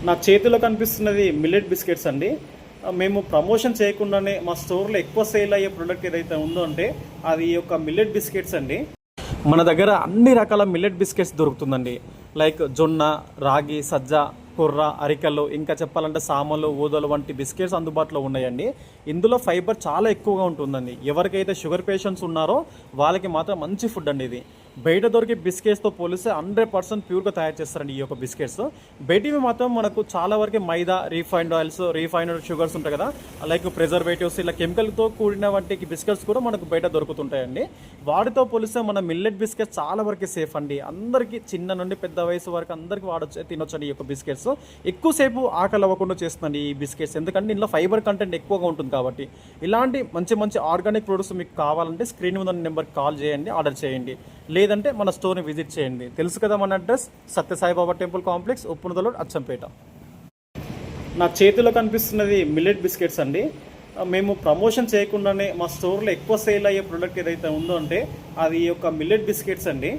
నా చేతిలో కనిపిస్తున్నది మిల్లెట్ బిస్కెట్స్ అండి. మేము ప్రమోషన్ చేయకుండానే మా స్టోర్లో ఎక్కువ సేల్ అయ్యే ప్రోడక్ట్ ఏదైతే ఉందో అంటే అది ఈ యొక్క మిల్లెట్ బిస్కెట్స్ అండి. మన దగ్గర అన్ని రకాల మిల్లెట్ బిస్కెట్స్ దొరుకుతుందండి. లైక్ జొన్న, రాగి, సజ్జ, కుర్ర, అరికలు, ఇంకా చెప్పాలంటే సామలు, ఊదలు వంటి బిస్కెట్స్ అందుబాటులో ఉన్నాయండి. ఇందులో ఫైబర్ చాలా ఎక్కువగా ఉంటుందండి. ఎవరికైతే షుగర్ పేషెంట్స్ ఉన్నారో వాళ్ళకి మాత్రం మంచి ఫుడ్ అండి ఇది. బయట దొరికే బిస్కెట్స్తో పోలిస్తే 100% ప్యూర్గా తయారు చేస్తారండి ఈ యొక్క బిస్కెట్స్. బయటివి మాత్రం మనకు చాలా వరకు మైదా, రీఫైండ్ ఆయిల్స్, రీఫైన్డ్ షుగర్స్ ఉంటాయి కదా, లైక్ ప్రిజర్వేటివ్స్, ఇలా కెమికల్తో కూడిన వంటి బిస్కెట్స్ కూడా మనకు బయట దొరుకుతుంటాయండి. వాటితో పోలిస్తే మన మిల్లెట్ బిస్కెట్స్ చాలా వరకు సేఫ్ అండి. అందరికీ చిన్న నుండి పెద్ద వయసు వరకు అందరికీ తినొచ్చండి ఈ యొక్క బిస్కెట్స్. ఎక్కువసేపు ఆకలి అవ్వకుండా చేస్తుందండి ఈ బిస్కెట్స్, ఎందుకంటే ఇందులో ఫైబర్ కంటెంట్ ఎక్కువగా ఉంటుంది కాబట్టి. ఇలాంటి మంచి మంచి ఆర్గానిక్ ప్రొడక్ట్స్ మీకు కావాలంటే స్క్రీన్ మీద నెంబర్కి కాల్ చేయండి, ఆర్డర్ చేయండి. లేదంటే మన స్టోర్ని విజిట్ చేయండి. తెలుసు కదా మన అడ్రస్, సత్యసాయిబాబా టెంపుల్ కాంప్లెక్స్, ఉప్పునదలో, అచ్చంపేట. నా చేతిలో కనిపిస్తున్నది మిల్లెట్ బిస్కెట్స్ అండి. మేము ప్రమోషన్ చేయకుండానే మా స్టోర్లో ఎక్కువ సేల్ అయ్యే ప్రోడక్ట్ ఏదైతే ఉందో అంటే అది ఈ యొక్క మిల్లెట్ బిస్కెట్స్ అండి.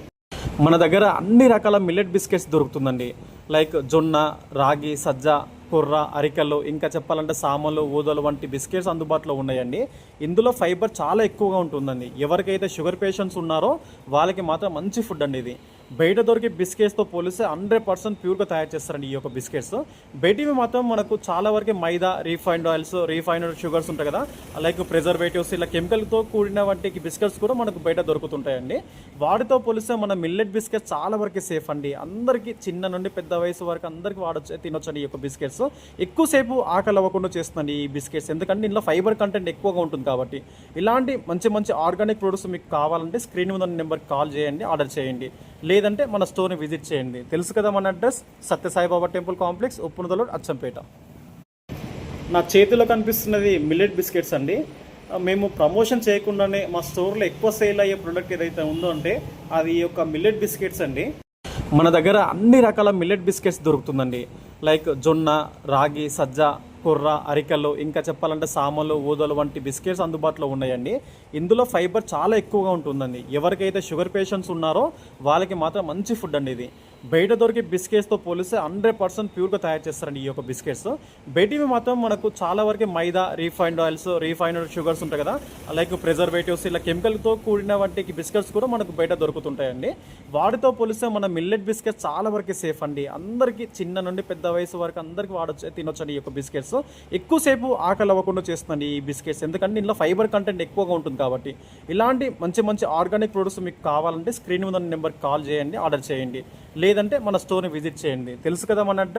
మన దగ్గర అన్ని రకాల మిల్లెట్ బిస్కెట్స్ దొరుకుతుందండి. లైక్ జొన్న, రాగి, సజ్జ, కుర్ర, అరికలు, ఇంకా చెప్పాలంటే సామలు, ఊదలు వంటి బిస్కెట్స్ అందుబాటులో ఉన్నాయండి. ఇందులో ఫైబర్ చాలా ఎక్కువగా ఉంటుందండి. ఎవరికైతే షుగర్ పేషెంట్స్ ఉన్నారో వాళ్ళకి మాత్రం మంచి ఫుడ్ అండి ఇది. బయట దొరికే బిస్కెట్స్తో పోలిస్తే 100% ప్యూర్గా తయారు చేస్తారండి ఈ యొక్క బిస్కెట్స్. బయటివి మాత్రం మనకు చాలా వరకు మైదా, రీఫైండ్ ఆయిల్స్, రీఫైన్డ్ షుగర్స్ ఉంటాయి కదా, లైక్ ప్రిజర్వేటివ్స్, ఇలా కెమికల్తో కూడిన వంటి బిస్కెట్స్ కూడా మనకు బయట దొరుకుతుంటాయండి. వాటితో పోలిస్తే మన మిల్లెట్ బిస్కెట్స్ చాలా వరకు సేఫ్ అండి. అందరికీ చిన్న నుండి పెద్ద వయసు వరకు అందరికీ తినొచ్చండి ఈ యొక్క బిస్కెట్స్. ఎక్కువసేపు ఆకలి అవ్వకుండా చేస్తుందండి ఈ బిస్కెట్స్, ఎందుకంటే ఇందులో ఫైబర్ కంటెంట్ ఎక్కువగా ఉంటుంది కాబట్టి. ఇలాంటి మంచి మంచి ఆర్గానిక్ ప్రొడక్ట్స్ మీకు కావాలంటే స్క్రీన్ మీద నెంబర్కి కాల్ చేయండి, ఆర్డర్ చేయండి. లేదంటే మన స్టోర్ని విజిట్ చేయండి. తెలుసు కదా మన అడ్రస్, సత్యసాయిబాబా టెంపుల్ కాంప్లెక్స్, ఉప్పునదలో, అచ్చంపేట. నా చేతిలో కనిపిస్తున్నది మిల్లెట్ బిస్కెట్స్ అండి. మేము ప్రమోషన్ చేయకుండానే మా స్టోర్లో ఎక్కువ సేల్ అయ్యే ప్రోడక్ట్ ఏదైతే ఉందో అంటే అది ఈ యొక్క మిల్లెట్ బిస్కెట్స్ అండి. మన దగ్గర అన్ని రకాల మిల్లెట్ బిస్కెట్స్ దొరుకుతుందండి. లైక్ జొన్న, రాగి, సజ్జ, కుర్ర, అరికలు, ఇంకా చెప్పాలంటే సామలు, ఊదలు వంటి బిస్కెట్స్ అందుబాటులో ఉన్నాయండి. ఇందులో ఫైబర్ చాలా ఎక్కువగా ఉంటుందండి. ఎవరికైతే షుగర్ పేషెంట్స్ ఉన్నారో వాళ్ళకి మాత్రం మంచి ఫుడ్ అండి ఇది. బయట దొరికే బిస్కెట్స్తో పోలిస్తే 100% ప్యూర్గా తయారు చేస్తారండి ఈ యొక్క బిస్కెట్స్. బయటివి మాత్రం మనకు చాలా వరకు మైదా, రీఫైండ్ ఆయిల్స్, రీఫైన్డ్ షుగర్స్ ఉంటాయి కదా, లైక్ ప్రిజర్వేటివ్స్, ఇలా కెమికల్తో కూడిన వంటి బిస్కెట్స్ కూడా మనకు బయట దొరుకుతుంటాయండి. వాటితో పోలిస్తే మన మిల్లెట్ బిస్కెట్స్ చాలా వరకు సేఫ్ అండి. అందరికీ చిన్న నుండి పెద్ద వయసు వరకు అందరికీ తినొచ్చండి ఈ యొక్క బిస్కెట్స్. ఎక్కువసేపు ఆకలి అవ్వకుండా చేస్తుందండి ఈ బిస్కెట్స్, ఎందుకంటే ఇందులో ఫైబర్ కంటెంట్ ఎక్కువగా ఉంటుంది కాబట్టి. ఇలాంటి మంచి మంచి ఆర్గానిక్ ప్రొడక్ట్స్ మీకు కావాలంటే స్క్రీన్ మీద నెంబర్కి కాల్ చేయండి, ఆర్డర్ చేయండి. లేదంటే మన స్టోర్ని విజిట్ చేయండి. తెలుసు కదా మన అడ్రస్.